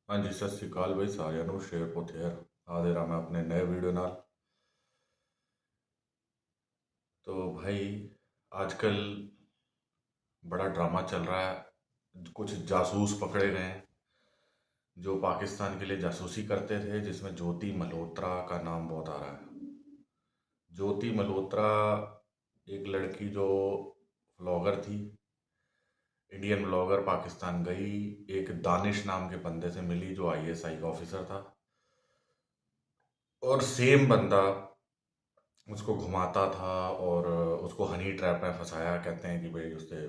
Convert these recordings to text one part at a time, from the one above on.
हाँ जी, सत श्री अकाल भाई सारिਆਂ ਨੂੰ शेर पुथियर हाजिर हाँ मैं अपने नए वीडियो नाल। तो भाई आजकल बड़ा ड्रामा चल रहा है। कुछ जासूस पकड़े गए हैं जो पाकिस्तान के लिए जासूसी करते थे, जिसमें ज्योति मल्होत्रा का नाम बहुत आ रहा है। ज्योति मल्होत्रा एक लड़की जो व्लॉगर थी, इंडियन व्लॉगर, पाकिस्तान गई, एक दानिश नाम के बंदे से मिली जो आईएसआई का ऑफिसर था, और सेम बंदा उसको घुमाता था और उसको हनी ट्रैप में फंसाया। कहते हैं कि भाई उससे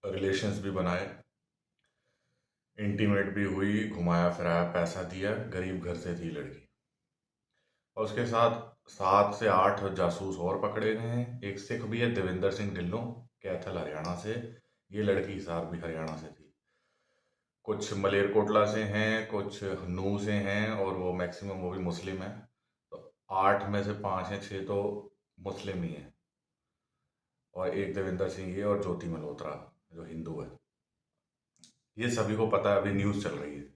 रिलेशंस भी बनाए, इंटीमेट भी हुई, घुमाया फिराया, पैसा दिया, गरीब घर से थी लड़की। और उसके साथ 7 से 8 जासूस और पकड़े गए हैं। एक सिख भी है, देविंदर सिंह ढिल्लों, कैथल हरियाणा से। ये लड़की हिसार भी हरियाणा से थी। कुछ मलेरकोटला से हैं, कुछ हन्नू से हैं, और वो मैक्सिमम वो भी मुस्लिम है। तो 8 में से 5 या 6 तो मुस्लिम ही हैं, और एक देविंदर सिंह ये, और ज्योति मल्होत्रा जो हिंदू है। ये सभी को पता है, अभी न्यूज़ चल रही है।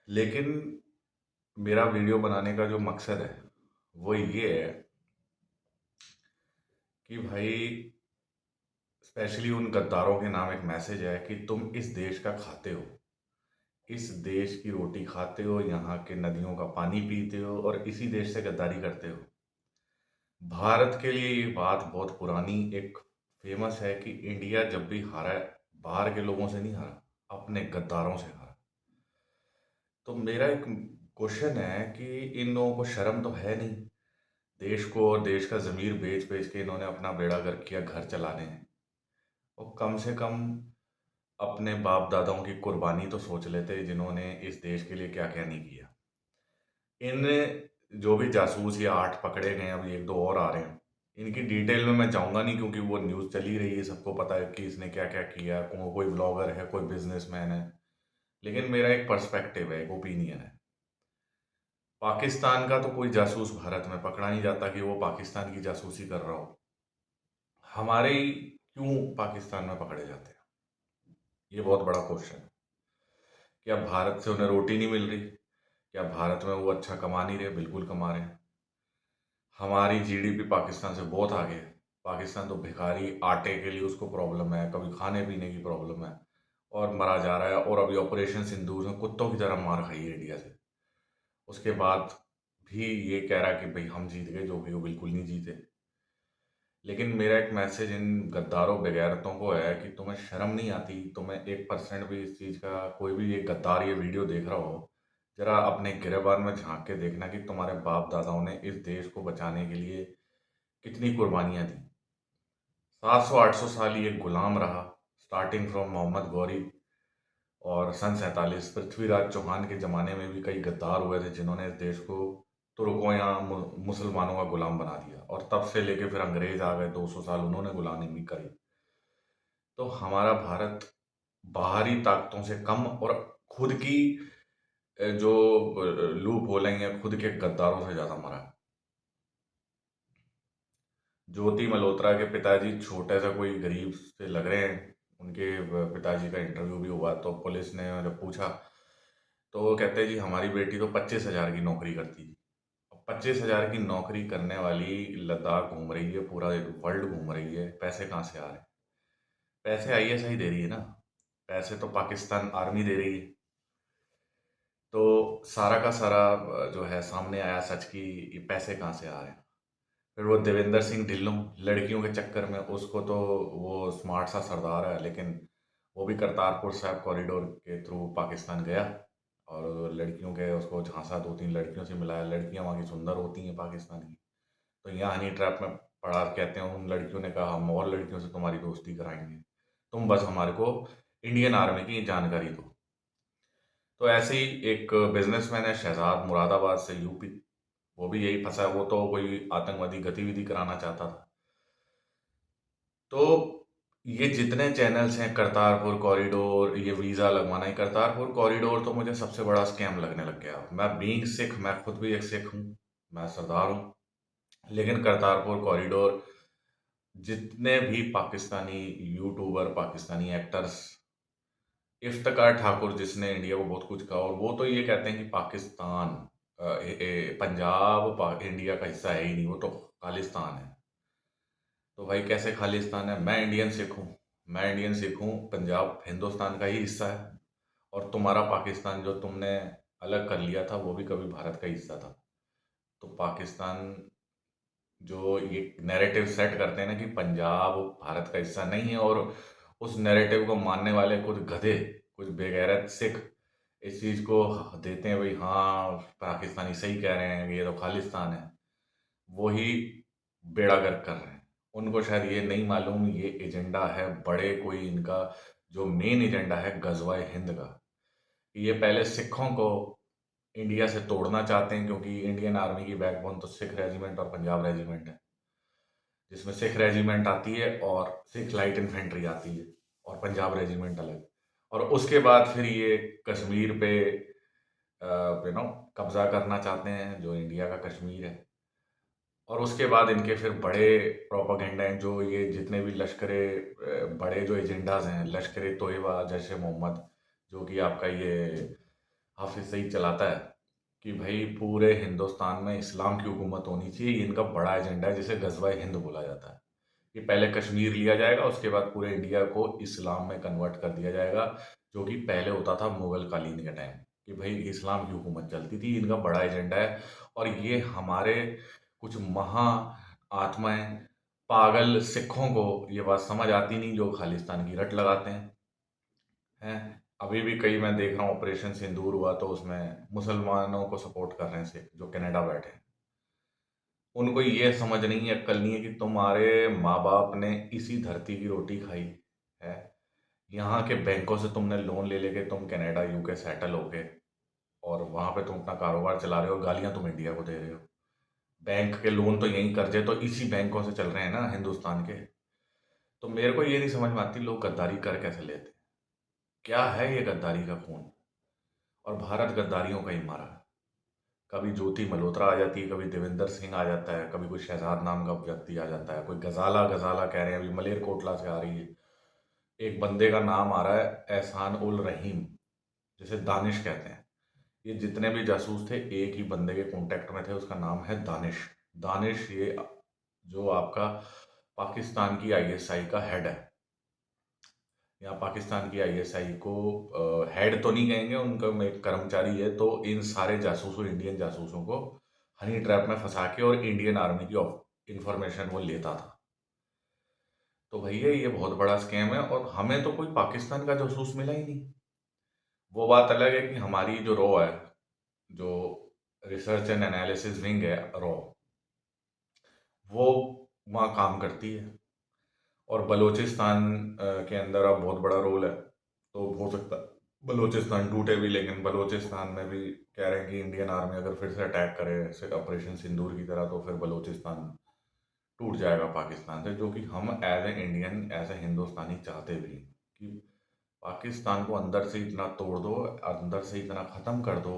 लेकिन मेरा वीडियो बनाने का जो मकसद है वो ये है कि भाई स्पेशली उन गद्दारों के नाम एक मैसेज है कि तुम इस देश का खाते हो, इस देश की रोटी खाते हो, यहाँ के नदियों का पानी पीते हो, और इसी देश से गद्दारी करते हो। भारत के लिए ये बात बहुत पुरानी एक फेमस है कि इंडिया जब भी हारा है, बाहर के लोगों से नहीं हारा, अपने गद्दारों से हारा। तो मेरा एक क्वेश्चन है कि इन लोगों को शर्म तो है नहीं? देश को और देश का ज़मीर बेच बेच के इन्होंने अपना बेड़ा गर्क किया, घर चलाने हैं। और कम से कम अपने बाप दादाओं की कुर्बानी तो सोच लेते, जिन्होंने इस देश के लिए क्या क्या नहीं किया। इन जो भी जासूस ये 8 पकड़े गए हैं, अभी एक दो और आ रहे हैं, इनकी डिटेल में मैं जाऊंगा नहीं, क्योंकि वो न्यूज़ चली रही है, सबको पता है कि इसने क्या क्या किया। कोई ब्लॉगर है, कोई बिजनेसमैन है। लेकिन मेरा एक पर्सपेक्टिव है, एक ओपिनियन है। पाकिस्तान का तो कोई जासूस भारत में पकड़ा नहीं जाता कि वो पाकिस्तान की जासूसी कर रहा हो। हमारे ही क्यों पाकिस्तान में पकड़े जाते हैं? ये बहुत बड़ा क्वेश्चन है। क्या भारत से उन्हें रोटी नहीं मिल रही? क्या भारत में वो अच्छा कमा नहीं रहे? बिल्कुल कमा रहे हैं। हमारी जीडीपी पाकिस्तान से बहुत आगे है। पाकिस्तान तो भिखारी, आटे के लिए उसको प्रॉब्लम है, कभी खाने पीने की प्रॉब्लम है, और मरा जा रहा है। और अभी ऑपरेशन सिंदूर में कुत्तों की तरह मार खाई है इंडिया से। उसके बाद भी ये कह रहा है कि भाई हम जीत गए, जो कि वो बिल्कुल नहीं जीते। लेकिन मेरा एक मैसेज इन गद्दारों बेगैरतों को है कि तुम्हें शर्म नहीं आती? तुम्हें 1% भी इस चीज़ का, कोई भी ये गद्दार ये वीडियो देख रहा हो, जरा अपने गिरेबान में झांक के देखना कि तुम्हारे बाप दादाओं ने इस देश को बचाने के लिए कितनी कुर्बानियां दी। 700 800 साल ये गुलाम रहा, स्टार्टिंग फ्रॉम मोहम्मद गौरी, और सन 47 पृथ्वीराज चौहान के ज़माने में भी कई गद्दार हुए थे जिन्होंने इस देश को तुर्कों या मुसलमानों का गुलाम बना दिया। और तब से लेके फिर अंग्रेज आ गए, 200 साल उन्होंने गुलामी भी करी। तो हमारा भारत बाहरी ताकतों से कम, और खुद की जो लूप होलेंगे, खुद के गद्दारों से ज़्यादा मरा है। ज्योति मल्होत्रा के पिताजी छोटे से कोई गरीब से लग रहे हैं। उनके पिताजी का इंटरव्यू भी हुआ, तो पुलिस ने जब पूछा तो वो कहते हैं जी हमारी बेटी तो 25,000 की नौकरी करती थी। अब 25,000 की नौकरी करने वाली लद्दाख घूम रही है, पूरा वर्ल्ड घूम रही है, पैसे कहाँ से आ रहे हैं? पैसे आईएसआई दे रही है ना, पैसे तो पाकिस्तान आर्मी दे रही है। तो सारा का सारा जो है सामने आया सच की ये पैसे कहाँ से आ रहे हैं। फिर वो देवेंद्र सिंह ढिल्लों, लड़कियों के चक्कर में, उसको तो वो स्मार्ट सा सरदार है, लेकिन वो भी करतारपुर साहब कॉरिडोर के थ्रू पाकिस्तान गया, और लड़कियों के उसको झांसा, 2 3 लड़कियों से मिलाया। लड़कियां वहाँ की सुंदर होती हैं पाकिस्तान की। तो यहाँ हनी ट्रैप में पड़ा। कहते हैं उन लड़कियों ने कहा हम और लड़कियों से तुम्हारी दोस्ती कराएंगे, तुम बस हमारे को इंडियन आर्मी की जानकारी दो। तो ऐसे ही एक बिजनेसमैन है शहजाद, मुरादाबाद से, यूपी। वो भी यही फंसा है, वो तो कोई आतंकवादी गतिविधि कराना चाहता था। तो ये जितने चैनल्स हैं, करतारपुर कॉरिडोर, ये वीज़ा लगवाना है, करतारपुर कॉरिडोर तो मुझे सबसे बड़ा स्कैम लगने लग गया। मैं बीइंग सिख, मैं खुद भी एक सिख हूँ, मैं सरदार हूँ, लेकिन करतारपुर कॉरिडोर जितने भी पाकिस्तानी यूट्यूबर, पाकिस्तानी एक्टर्स इफ्तिकार ठाकुर जिसने इंडिया को बहुत कुछ कहा, और वो तो ये कहते हैं कि पाकिस्तान पंजाब इंडिया का हिस्सा है ही नहीं, वो तो खालिस्तान है। तो भाई कैसे खालिस्तान है? मैं इंडियन सिख हूँ, मैं इंडियन सिख हूँ, पंजाब हिंदुस्तान का ही हिस्सा है, और तुम्हारा पाकिस्तान जो तुमने अलग कर लिया था वो भी कभी भारत का हिस्सा था। तो पाकिस्तान जो ये नैरेटिव सेट करते हैं ना कि पंजाब भारत का हिस्सा नहीं है, और उस नैरेटिव को मानने वाले कुछ गधे, कुछ बेगैरत सिख इस चीज़ को देते हैं, भाई हाँ पाकिस्तानी सही कह रहे हैं, ये तो खालिस्तान है, वही बेड़ा गर्क कर रहे हैं। उनको शायद ये नहीं मालूम, ये एजेंडा है बड़े कोई इनका, जो मेन एजेंडा है गजवाए हिंद का। ये पहले सिखों को इंडिया से तोड़ना चाहते हैं, क्योंकि इंडियन आर्मी की बैकबोन तो सिख रेजिमेंट और पंजाब रेजिमेंट है, जिसमें सिख रेजिमेंट आती है और सिख लाइट इन्फेंट्री आती है, और पंजाब रेजिमेंट अलग। और उसके बाद फिर ये कश्मीर पे कब्जा करना चाहते हैं, जो इंडिया का कश्मीर है। और उसके बाद इनके फिर बड़े प्रोपागेंडा हैं, जो ये जितने भी बड़े जो एजेंडाज हैं, लश्कर तोयबा, जैश ए मोहम्मद, जो कि आपका ये हाफिज सईद चलाता है, कि भाई पूरे हिंदुस्तान में इस्लाम की हुकूमत होनी चाहिए, ये इनका बड़ा एजेंडा है, जिसे गजवाए हिंद बोला जाता है। कि पहले कश्मीर लिया जाएगा, उसके बाद पूरे इंडिया को इस्लाम में कन्वर्ट कर दिया जाएगा, जो कि पहले होता था मुगल कालीन के टाइम, कि भाई इस्लाम की हुकूमत चलती थी, इनका बड़ा एजेंडा है। और ये हमारे कुछ महा आत्माएं पागल सिखों को ये बात समझ आती नहीं, जो खालिस्तान की रट लगाते हैं। अभी भी कई मैं देख रहा हूँ, ऑपरेशन सिंदूर हुआ तो उसमें मुसलमानों को सपोर्ट कर रहे हैं सिख, जो कनाडा बैठे हैं। उनको ये समझ नहीं है, अक्ल नहीं है, कि तुम्हारे माँ बाप ने इसी धरती की रोटी खाई है, यहाँ के बैंकों से तुमने लोन ले लेके तुम कनाडा यूके सेटल हो गए, और वहाँ पे तुम अपना कारोबार चला रहे हो, गालियाँ तुम इंडिया को दे रहे हो। बैंक के लोन तो यहीं, कर्जे तो इसी बैंकों से चल रहे हैं ना हिंदुस्तान के। तो मेरे को ये नहीं समझ में आती, लोग गद्दारी कर कैसे लेते हैं? क्या है ये गद्दारी का खून? और भारत गद्दारियों का ही मारा है। कभी ज्योति मल्होत्रा आ जाती है, कभी देवेंद्र सिंह आ जाता है, कभी कोई शहजाद नाम का व्यक्ति आ जाता है, कोई गजाला गजाला कह रहे हैं, अभी मलेरकोटला से आ रही है। एक बंदे का नाम आ रहा है एहसान उल रहीम, जिसे दानिश कहते हैं। ये जितने भी जासूस थे एक ही बंदे के कांटेक्ट में थे, उसका नाम है दानिश। दानिश ये जो आपका पाकिस्तान की आईएसआई का हेड है, या पाकिस्तान की आईएसआई को हेड तो नहीं कहेंगे, उनका एक कर्मचारी है, तो इन सारे जासूसों, इंडियन जासूसों को हनी ट्रैप में फंसा के और इंडियन आर्मी की इंफॉर्मेशन वो लेता था। तो भैया ये बहुत बड़ा स्कैम है, और हमें तो कोई पाकिस्तान का जासूस मिला ही नहीं। वो बात अलग है कि हमारी जो रॉ है, जो रिसर्च एंड एनालिसिस विंग है रॉ, वो वहाँ काम करती है। और बलूचिस्तान के अंदर अब बहुत बड़ा रोल है, तो हो सकता है बलूचिस्तान टूटे भी, लेकिन बलूचिस्तान में भी कह रहे हैं कि इंडियन आर्मी अगर फिर से अटैक करे ऐसे ऑपरेशन सिंदूर की तरह, तो फिर बलूचिस्तान टूट जाएगा पाकिस्तान से, जो कि हम as a Indian, as a Hindustani चाहते भी हैं, कि पाकिस्तान को अंदर से इतना तोड़ दो, अंदर से इतना ख़त्म कर दो,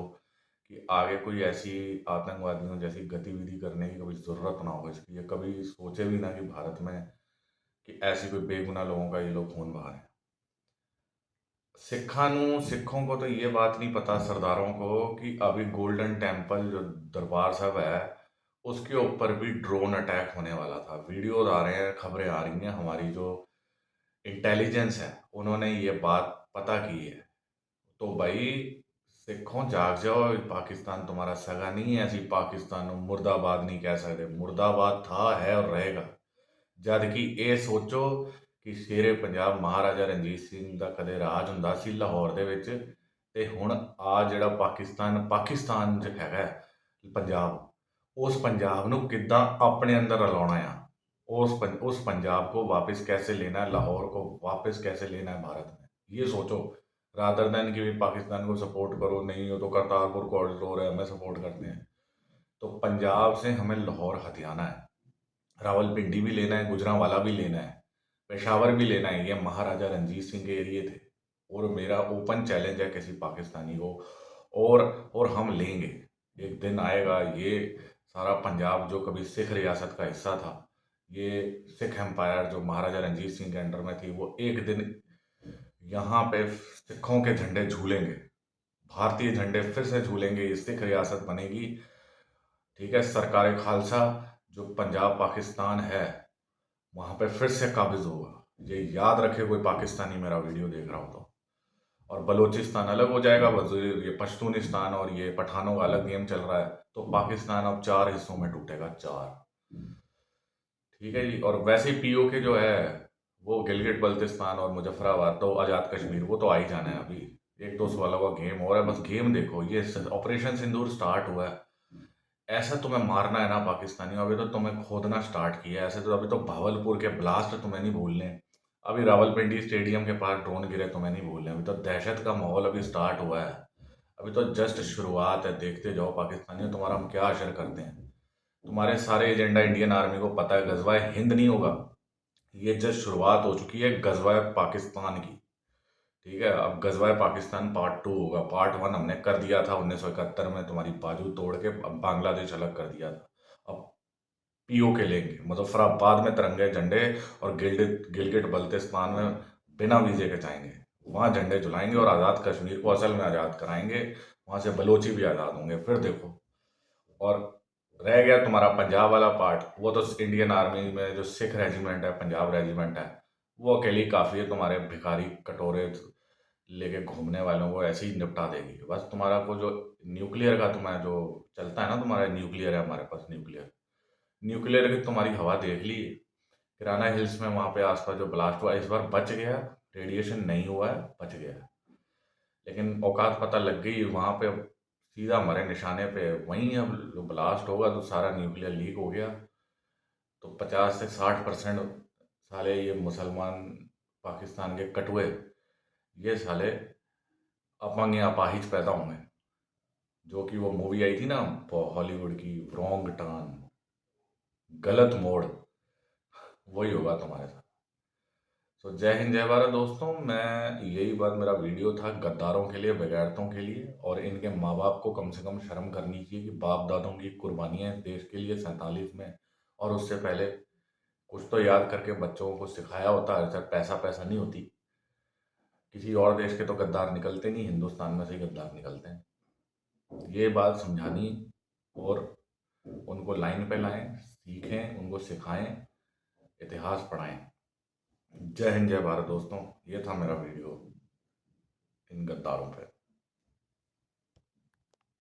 कि आगे कोई ऐसी आतंकवादियों जैसी गतिविधि करने की कभी ज़रूरत ना हो इसकी, ये कभी सोचे भी ना कि भारत में कि ऐसी कोई बेगुनाह लोगों का ये लोग खून बहा रहे हैं। सिखों को तो ये बात नहीं पता, सरदारों को, कि अभी गोल्डन टेम्पल जो दरबार साहब है, उसके ऊपर भी ड्रोन अटैक होने वाला था। वीडियोज आ रहे हैं, खबरें आ रही हैं, हमारी जो इंटेलिजेंस है उन्होंने ये बात पता की है। तो भाई सिखों जाग जाओ, पाकिस्तान तुम्हारा सगा नहीं है, ऐसी पाकिस्तान मुर्दाबाद नहीं कह सकते, मुर्दाबाद था, है और रहेगा। ਜਦ ਕਿ ਇਹ ਸੋਚੋ ਕਿ ਸ਼ੇਰੇ ਪੰਜਾਬ ਮਹਾਰਾਜਾ ਰਣਜੀਤ ਸਿੰਘ ਦਾ ਕਦੇ ਰਾਜ ਹੁੰਦਾ ਸੀ ਲਾਹੌਰ ਦੇ ਵਿੱਚ, ਤੇ ਹੁਣ ਆ ਜਿਹੜਾ ਪਾਕਿਸਤਾਨ 'ਚ ਹੈਗਾ ਪੰਜਾਬ, ਉਸ ਪੰਜਾਬ ਨੂੰ ਕਿੱਦਾਂ ਆਪਣੇ ਅੰਦਰ ਰਲਾਉਣਾ ਆ, उस पंजाब को वापस कैसे लेना है, लाहौर को वापस कैसे लेना है भारत में, ये सोचो। रादर देन कि पाकिस्तान को सपोर्ट करो, नहीं हो तो करतारपुर कॉरिडोर है, हमें सपोर्ट करते हैं। तो पंजाब से हमें लाहौर हथियाना है, रावलपिंडी भी लेना है, गुजरांवाला भी लेना है, पेशावर भी लेना है। ये महाराजा रंजीत सिंह के एरिए थे, और मेरा ओपन चैलेंज है किसी पाकिस्तानी को, और हम लेंगे। एक दिन आएगा, ये सारा पंजाब जो कभी सिख रियासत का हिस्सा था, ये सिख एम्पायर जो महाराजा रंजीत सिंह के अंडर में थी, वो एक दिन यहाँ पे सिखों के झंडे झूलेंगे, भारतीय झंडे फिर से झूलेंगे, ये सिख रियासत बनेगी। ठीक है, सरकार खालसा जो पंजाब पाकिस्तान है वहां पे फिर से काबिज होगा। ये याद रखे कोई पाकिस्तानी मेरा वीडियो देख रहा हो तो। और बलूचिस्तान अलग हो जाएगा, ये पश्तूनिस्तान और ये पठानों का अलग गेम चल रहा है, तो पाकिस्तान अब 4 हिस्सों में टूटेगा, 4। ठीक है जी। और वैसे ही पीओके जो है वो गिलगित बल्तिस्तान और मुजफ्फराबाद तो आज़ाद कश्मीर वो तो आ ही जाना है। अभी 1-2 सालों का गेम हो रहा है, बस गेम देखो। ये ऑपरेशन सिंदूर स्टार्ट हुआ है, ऐसा तुम्हें मारना है ना पाकिस्तानियों, अभी तो तुम्हें खोदना स्टार्ट किया है। ऐसे तो अभी तो भावलपुर के ब्लास्ट तुम्हें नहीं भूलने, अभी रावलपिंडी स्टेडियम के पास ड्रोन गिरे तुम्हें नहीं भूलने। अभी तो दहशत का माहौल अभी स्टार्ट हुआ है, अभी तो जस्ट शुरुआत है। देखते जाओ पाकिस्तानियों तुम्हारा हम क्या असर करते हैं। तुम्हारे सारे एजेंडा इंडियन आर्मी को पता है, गजवा हिंद नहीं होगा, ये जस्ट शुरुआत हो चुकी है गजवा पाकिस्तान की। ठीक है, अब गजवा पाकिस्तान पार्ट 2 होगा। पार्ट 1 हमने कर दिया था 1971 में, तुम्हारी बाजू तोड़ के अब बांग्लादेश अलग कर दिया था। अब पीओके लेंगे, मुजफ्फराबाद में तिरंगे झंडे, और गिलगित गिलगित बल्तिस्तान में बिना वीजे के जाएंगे, वहाँ झंडे झुलाएंगे और आज़ाद कश्मीर को असल में आज़ाद कराएंगे। वहाँ से बलोची भी आज़ाद होंगे फिर देखो। और रह गया तुम्हारा पंजाब वाला पार्ट, वो तो इंडियन आर्मी में जो सिख रेजिमेंट है, पंजाब रेजिमेंट है, वो अकेली काफ़ी है। तुम्हारे भिखारी कटोरे लेके घूमने वालों को ऐसे ही निपटा देगी। बस तुम्हारा को जो न्यूक्लियर का तुम्हारा जो चलता है ना, तुम्हारा न्यूक्लियर है हमारे पास, न्यूक्लियर न्यूक्लियर की तुम्हारी हवा देख ली। किराना हिल्स में वहाँ पे आसपास जो ब्लास्ट हुआ, इस बार बच गया, रेडिएशन नहीं हुआ है, बच गया। लेकिन औकात पता लग गई वहाँ पे, अब सीधा हमारे निशाने पे वहीं अब जो ब्लास्ट होगा तो सारा न्यूक्लियर लीक हो गया, तो 50 से 60% साले ये मुसलमान पाकिस्तान के कटुए, ये साले अपंग या अपाहिज पैदा होंगे। जो कि वो मूवी आई थी ना हॉलीवुड की, रॉन्ग टर्न, गलत मोड़, वही होगा तुम्हारे साथ। तो जय हिंद जय भारत दोस्तों। मैं यही बात, मेरा वीडियो था गद्दारों के लिए, बेगैरतों के लिए, और इनके माँ बाप को कम से कम शर्म करनी चाहिए कि बाप दादों की कुर्बानियाँ इस देश के लिए 47 में और उससे पहले कुछ तो याद करके बच्चों को सिखाया होता है। सर पैसा पैसा नहीं होती, किसी और देश के तो गद्दार निकलते नहीं, हिंदुस्तान में से ही गद्दार निकलते हैं। ये बात समझानी, और उनको लाइन पे लाएं, सीखें, उनको सिखाएं, इतिहास पढ़ाएं। जय हिंद जय भारत दोस्तों, ये था मेरा वीडियो इन गद्दारों पे।